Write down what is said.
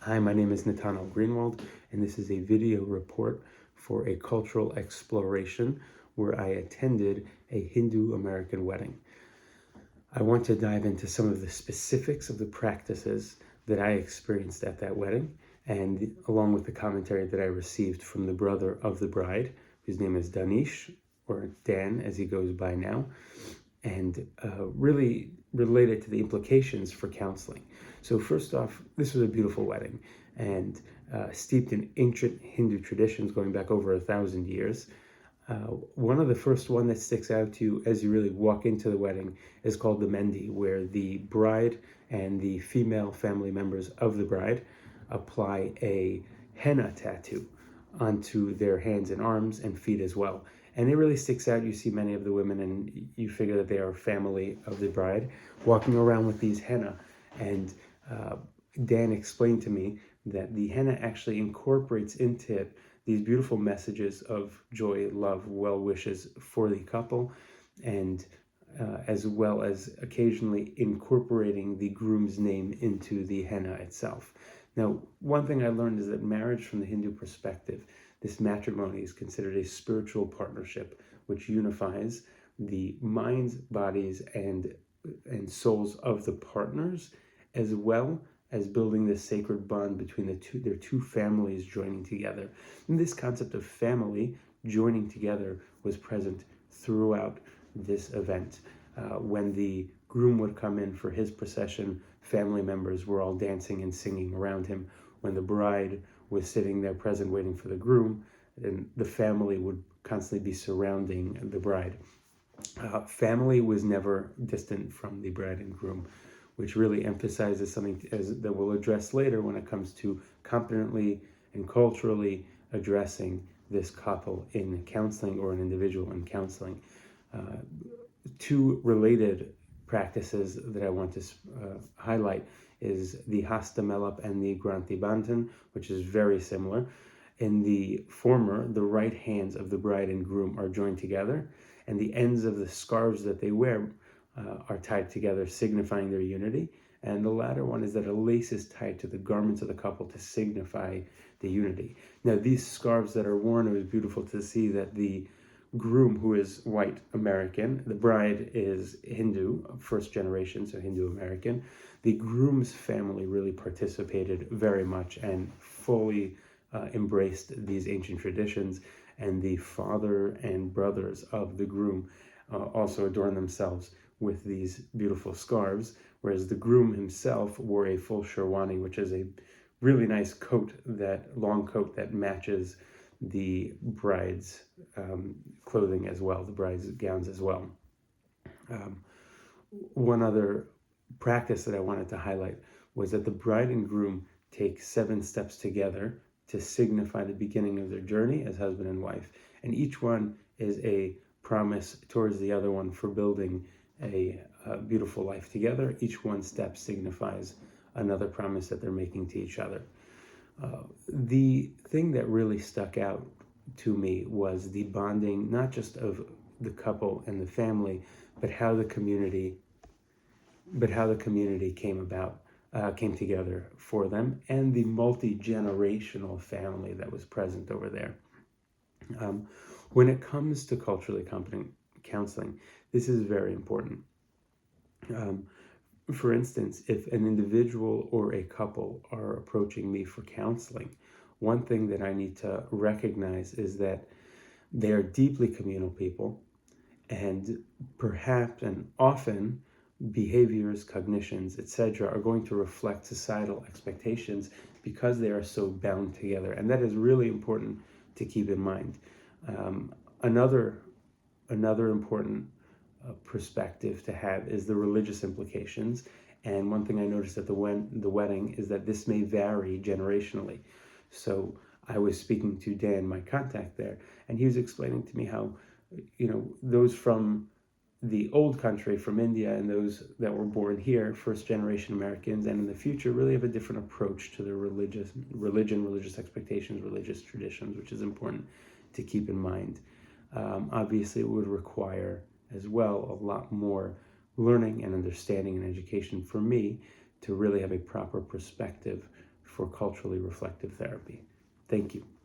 Hi, my name is Nathaniel Greenwald, and this is a video report for a cultural exploration where I attended a Hindu American wedding. I want to dive into some of the specifics of the practices that I experienced at that wedding, and along with the commentary that I received from the brother of the bride, whose name is Danish, or Dan as he goes by now, and really related to the implications for counseling. So first off, this was a beautiful wedding and steeped in ancient Hindu traditions going back over 1,000 years. One of the first one that sticks out to you as you really walk into the wedding is called the Mendi, where the bride and the female family members of the bride apply a henna tattoo onto their hands and arms and feet as well. And it really sticks out. You see many of the women and you figure that they are family of the bride walking around with these henna. And Dan explained to me that the henna actually incorporates into it these beautiful messages of joy, love, well wishes for the couple, and as well as occasionally incorporating the groom's name into the henna itself. Now, one thing I learned is that marriage from the Hindu perspective, this matrimony is considered a spiritual partnership which unifies the minds, bodies, and souls of the partners, as well as building this sacred bond between their two families joining together. And this concept of family joining together was present throughout this event. When the groom would come in for his procession, family members were all dancing and singing around him. When the bride was sitting there present waiting for the groom, and the family would constantly be surrounding the bride. Family was never distant from the bride and groom, which really emphasizes something that we'll address later when it comes to competently and culturally addressing this couple in counseling or an individual in counseling. Two related practices that I want to highlight is the Hastamelap and the Granthi Bandhan, which is very similar. In the former, the right hands of the bride and groom are joined together, and the ends of the scarves that they wear are tied together, signifying their unity. And the latter one is that a lace is tied to the garments of the couple to signify the unity. Now, these scarves that are worn, it was beautiful to see that the groom, who is white American, the bride is Hindu, first generation, so Hindu American. The groom's family really participated very much and fully embraced these ancient traditions, and the father and brothers of the groom also adorned themselves with these beautiful scarves, whereas the groom himself wore a full sherwani, which is a really nice coat, that long coat that matches the bride's clothing as well, the bride's gowns as well. One other practice that I wanted to highlight was that the bride and groom take 7 steps together to signify the beginning of their journey as husband and wife. And each one is a promise towards the other one for building a beautiful life together. Each one step signifies another promise that they're making to each other. The thing that really stuck out to me was the bonding, not just of the couple and the family, but how the community came together for them, and the multi-generational family that was present over there. When it comes to culturally competent counseling, this is very important. For instance, if an individual or a couple are approaching me for counseling, one thing that I need to recognize is that they are deeply communal people, and perhaps and often behaviors, cognitions, etc. are going to reflect societal expectations because they are so bound together. And that is really important to keep in mind. Another important perspective to have is the religious implications. And one thing I noticed at the wedding is that this may vary generationally. So I was speaking to Dan, my contact there, and he was explaining to me how, those from the old country, from India, and those that were born here, first generation Americans, and in the future really have a different approach to their religious expectations, religious traditions, which is important to keep in mind. Obviously, it would require as well a lot more learning and understanding and education for me to really have a proper perspective for culturally reflective therapy. Thank you.